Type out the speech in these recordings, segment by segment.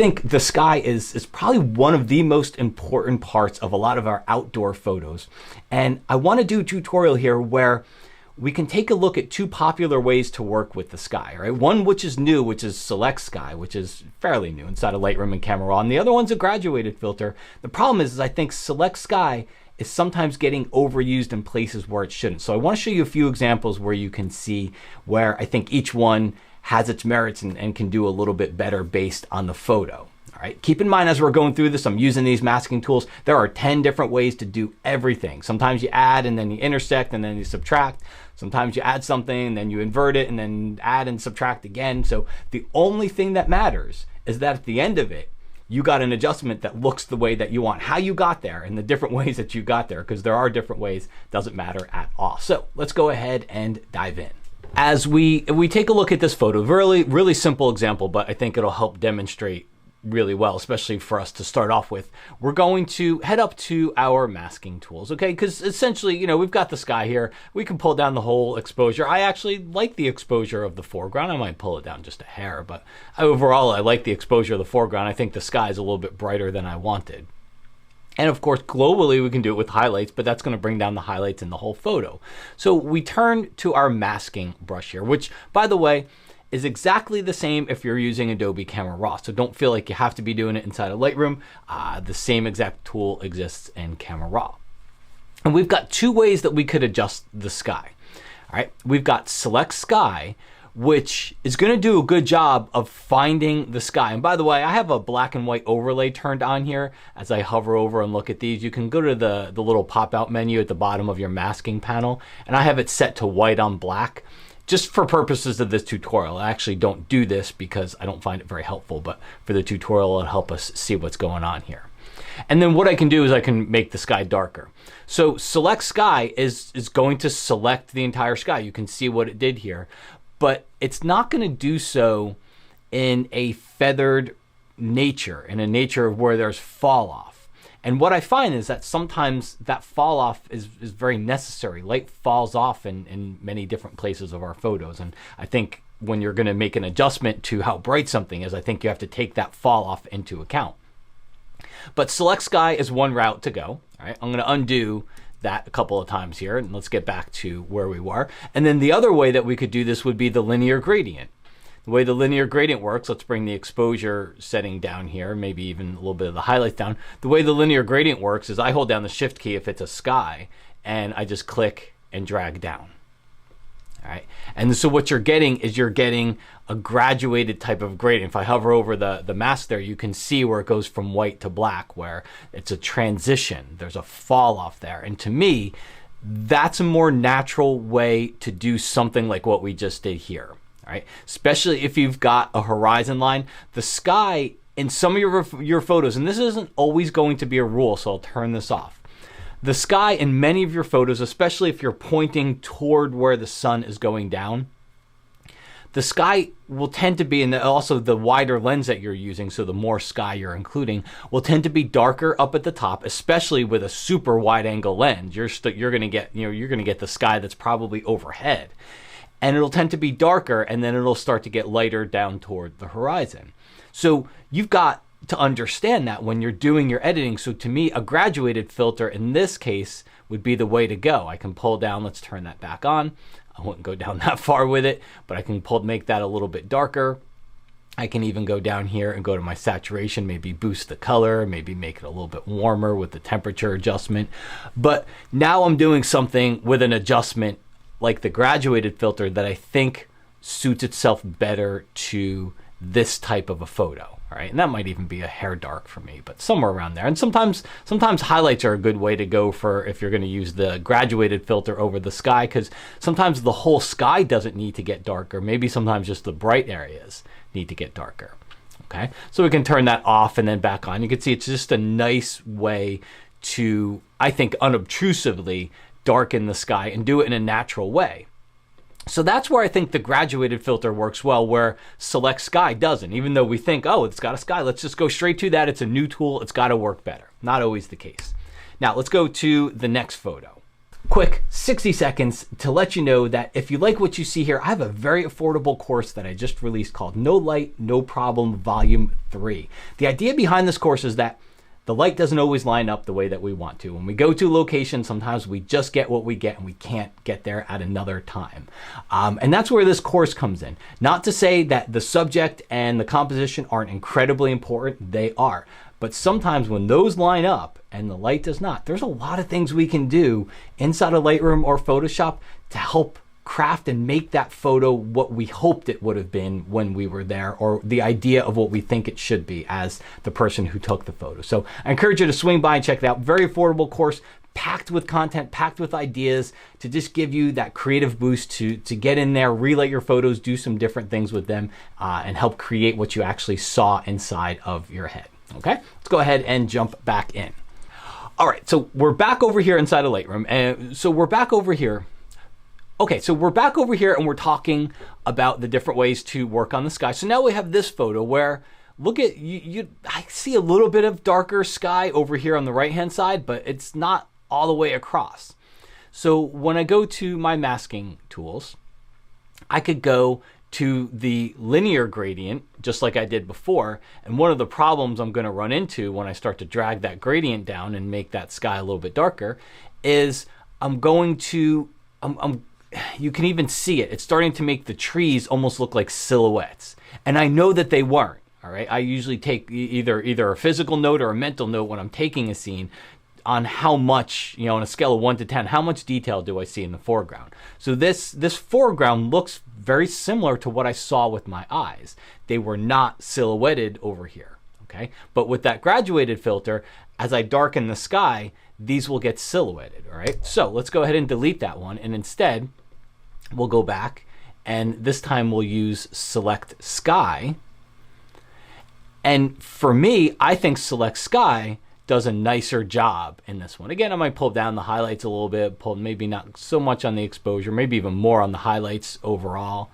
think the sky is probably one of the most important parts of a lot of our outdoor photos. And I want to do a tutorial here where we can take a look at two popular ways to work with the sky, right? One which is new, which is Select Sky, which is fairly new inside of Lightroom and Camera Raw, and the other one's a graduated filter. The problem is I think Select Sky is sometimes getting overused in places where it shouldn't. So I want to show you a few examples where you can see where I think each one has its merits and can do a little bit better based on the photo. All right, keep in mind as we're going through this, I'm using these masking tools. There are 10 different ways to do everything. Sometimes you add and then you intersect and then you subtract. Sometimes you add something and then you invert it and then add and subtract again. So the only thing that matters is that at the end of it, you got an adjustment that looks the way that you want. How you got there and the different ways that you got there, because there are different ways, doesn't matter at all. So let's go ahead and dive in. As we take a look at this photo, really simple example, but I think it'll help demonstrate really well, especially for us to start off with. We're going to head up to our masking tools, okay? Because essentially, you know, we've got the sky here. We can pull down the whole exposure. I actually like the exposure of the foreground. I might pull it down just a hair, but overall, I like the exposure of the foreground. I think the sky is a little bit brighter than I wanted. And of course, globally, we can do it with highlights, but that's going to bring down the highlights in the whole photo. So we turn to our masking brush here, which, by the way, is exactly the same if you're using Adobe Camera Raw. So don't feel like you have to be doing it inside of Lightroom. The same exact tool exists in Camera Raw. And we've got two ways that we could adjust the sky. All right, we've got Select Sky, which is going to do a good job of finding the sky. And by the way, I have a black and white overlay turned on here. As I hover over and look at these, you can go to the little pop-out menu at the bottom of your masking panel, and I have it set to white on black. Just for purposes of this tutorial. I actually don't do this because I don't find it very helpful, but for the tutorial, it'll help us see what's going on here. And then what I can do is I can make the sky darker. So Select Sky is going to select the entire sky. You can see what it did here, but it's not going to do so in a feathered nature, in a nature where there's fall off. And what I find is that sometimes that fall off is very necessary. Light falls off in many different places of our photos. And I think when you're going to make an adjustment to how bright something is, I think you have to take that fall off into account. But Select Sky is one route to go. All right, I'm going to undo that a couple of times here, and let's get back to where we were. And then the other way that we could do this would be the linear gradient. The way the linear gradient works, let's bring the exposure setting down here, maybe even a little bit of the highlights down. The way the linear gradient works is I hold down the Shift key if it's a sky, and I just click and drag down. All right, and so what you're getting is you're getting a graduated type of gradient. If I hover over the mask there, you can see where it goes from white to black, where it's a transition. There's a fall off there. And to me, that's a more natural way to do something like what we just did here. Right? Especially if you've got a horizon line. The sky in some of your photos, and this isn't always going to be a rule, so I'll turn this off. The sky in many of your photos, especially if you're pointing toward where the sun is going down, the sky will tend to be, and also the wider lens that you're using, so the more sky you're including, will tend to be darker up at the top, especially with a super wide angle lens. You're going to get, you're going to get the sky that's probably overhead. And it'll tend to be darker, and then it'll start to get lighter down toward the horizon. So you've got to understand that when you're doing your editing. So to me, a graduated filter in this case would be the way to go. I can pull down, let's turn that back on. I wouldn't go down that far with it, but I can make that a little bit darker. I can even go down here and go to my saturation, maybe boost the color, maybe make it a little bit warmer with the temperature adjustment. But now I'm doing something with an adjustment like the graduated filter that I think suits itself better to this type of a photo, all right? And that might even be a hair dark for me, but somewhere around there. And sometimes highlights are a good way to go for if you're gonna use the graduated filter over the sky, because sometimes the whole sky doesn't need to get darker. Maybe sometimes just the bright areas need to get darker, okay? So we can turn that off and then back on. You can see it's just a nice way to, I think, unobtrusively darken the sky and do it in a natural way. So that's where I think the graduated filter works well, where Select Sky doesn't. Even though we think, oh, it's got a sky, let's just go straight to that. It's a new tool. It's got to work better. Not always the case. Now let's go to the next photo. quick 60 seconds to let you know that if you like what you see here, I have a very affordable course that I just released called No Light, No Problem Volume 3. The idea behind this course is that the light doesn't always line up the way that we want to. When we go to a location, sometimes we just get what we get and we can't get there at another time. And that's where this course comes in. Not to say that the subject and the composition aren't incredibly important, they are. But sometimes when those line up and the light does not, there's a lot of things we can do inside of Lightroom or Photoshop to help craft and make that photo what we hoped it would have been when we were there, or the idea of what we think it should be as the person who took the photo. So I encourage you to swing by and check it out. Very affordable course, packed with content, packed with ideas to just give you that creative boost to get in there, relight your photos, do some different things with them, and help create what you actually saw inside of your head. Okay, let's go ahead and jump back in. All right, so we're back over here inside of Lightroom. And so we're back over here. Okay, so we're back over here and we're talking about the different ways to work on the sky. So now we have this photo where, look at, I see a little bit of darker sky over here on the right-hand side, but it's not all the way across. So when I go to my masking tools, I could go to the linear gradient, just like I did before. And one of the problems I'm gonna run into when I start to drag that gradient down and make that sky a little bit darker is you can even see it. It's starting to make the trees almost look like silhouettes. And I know that they weren't, all right? I usually take either a physical note or a mental note when I'm taking a scene on how much, on a scale of 1 to 10, how much detail do I see in the foreground? So this foreground looks very similar to what I saw with my eyes. They were not silhouetted over here, okay? But with that graduated filter, as I darken the sky, these will get silhouetted, all right? So let's go ahead and delete that one, and instead, we'll go back, and this time we'll use Select Sky. And for me, I think Select Sky does a nicer job in this one. Again, I might pull down the highlights a little bit, pull maybe not so much on the exposure, maybe even more on the highlights overall,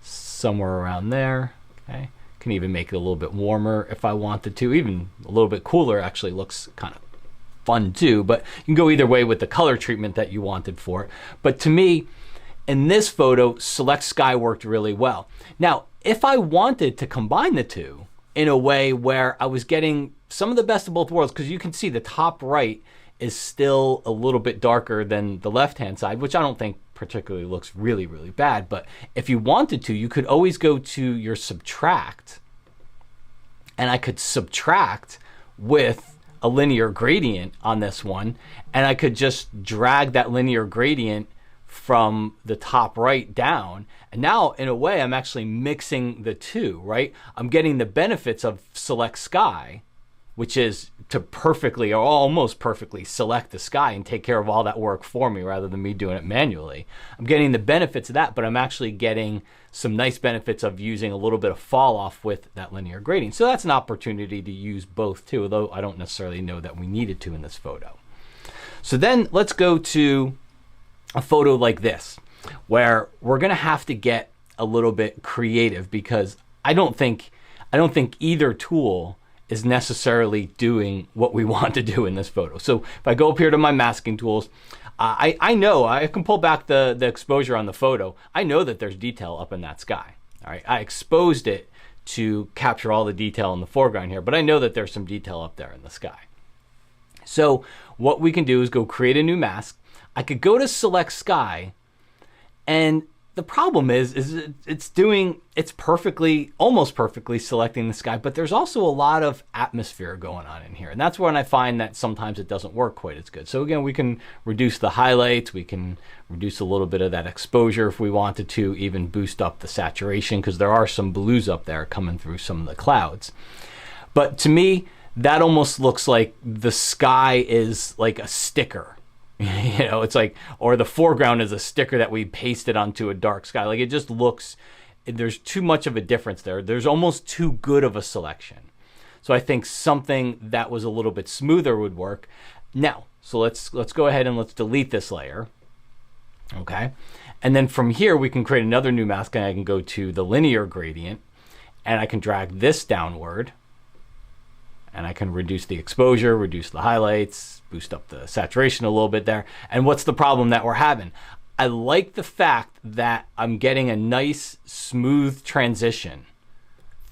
somewhere around there, okay? Can even make it a little bit warmer if I wanted to. Even a little bit cooler actually looks kind of fun too, but you can go either way with the color treatment that you wanted for it. But to me, in this photo, Select Sky worked really well. Now, if I wanted to combine the two in a way where I was getting some of the best of both worlds, because you can see the top right is still a little bit darker than the left-hand side, which I don't think particularly looks really, really bad. But if you wanted to, you could always go to your subtract, and I could subtract with a linear gradient on this one, and I could just drag that linear gradient from the top right down. And now, in a way, I'm actually mixing the two, right? I'm getting the benefits of Select Sky, which is to perfectly or almost perfectly select the sky and take care of all that work for me rather than me doing it manually. I'm getting the benefits of that, but I'm actually getting some nice benefits of using a little bit of fall off with that linear gradient. So that's an opportunity to use both too, although I don't necessarily know that we needed to in this photo. So then let's go to a photo like this, where we're gonna have to get a little bit creative, because I don't think either tool is necessarily doing what we want to do in this photo. So if I go up here to my masking tools, I know I can pull back the exposure on the photo. I know that there's detail up in that sky. All right, I exposed it to capture all the detail in the foreground here, but I know that there's some detail up there in the sky. So what we can do is go create a new mask. I could go to Select Sky, and the problem is it's perfectly, almost perfectly selecting the sky, but there's also a lot of atmosphere going on in here. And that's when I find that sometimes it doesn't work quite as good. So again, we can reduce the highlights, we can reduce a little bit of that exposure if we wanted to, even boost up the saturation, because there are some blues up there coming through some of the clouds. But to me, that almost looks like the sky is like a sticker. It's like, or the foreground is a sticker that we pasted onto a dark sky. Like, it just looks, there's too much of a difference there. There's almost too good of a selection. So I think something that was a little bit smoother would work. Now, so let's go ahead and let's delete this layer. Okay. And then from here, we can create another new mask, and I can go to the linear gradient, and I can drag this downward. And I can reduce the exposure, reduce the highlights, boost up the saturation a little bit there. And what's the problem that we're having? I like the fact that I'm getting a nice smooth transition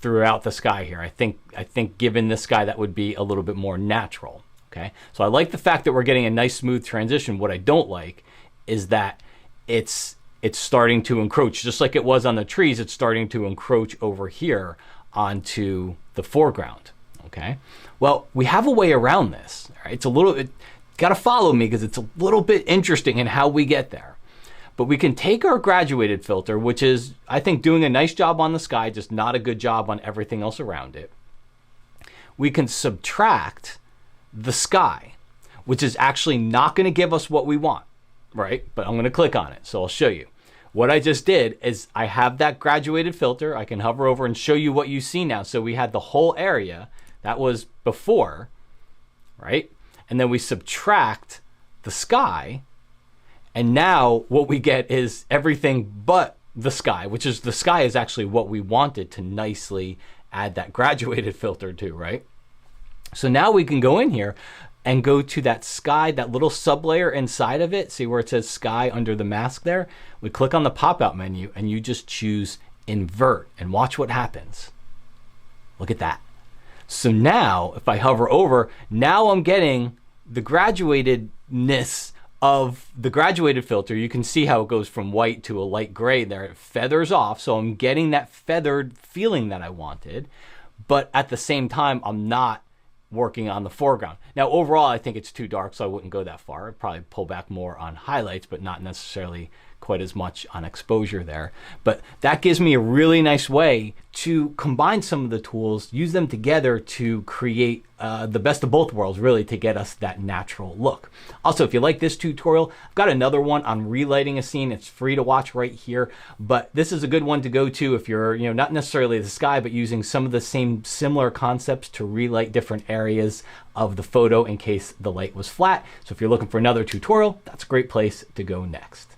throughout the sky here. I think given this sky, that would be a little bit more natural. Okay, so I like the fact that we're getting a nice smooth transition. What I don't like is that it's starting to encroach, just like it was on the trees. It's starting to encroach over here onto the foreground. Okay, well, we have a way around this. All right, it's a little, got to follow me because it's a little bit interesting in how we get there. But we can take our graduated filter, which is, I think, doing a nice job on the sky, just not a good job on everything else around it. We can subtract the sky, which is actually not going to give us what we want, right? But I'm going to click on it, so I'll show you. What I just did is I have that graduated filter. I can hover over and show you what you see now. So we had the whole area. That was before, right? And then we subtract the sky. And now what we get is everything but the sky, which is the sky is actually what we wanted to nicely add that graduated filter to, right? So now we can go in here and go to that sky, that little sublayer inside of it. See where it says sky under the mask there? We click on the pop-out menu and you just choose invert and watch what happens. Look at that. So now if I hover over, now I'm getting the graduatedness of the graduated filter. You can see how it goes from white to a light gray there. It feathers off. So I'm getting that feathered feeling that I wanted, but at the same time, I'm not working on the foreground. Now, overall, I think it's too dark, so I wouldn't go that far. I'd probably pull back more on highlights, but not necessarily quite as much on exposure there. But that gives me a really nice way to combine some of the tools, use them together to create the best of both worlds, really, to get us that natural look. Also, if you like this tutorial, I've got another one on relighting a scene. It's free to watch right here, but this is a good one to go to if you're, not necessarily the sky, but using some of the same similar concepts to relight different areas of the photo in case the light was flat. So if you're looking for another tutorial, that's a great place to go next.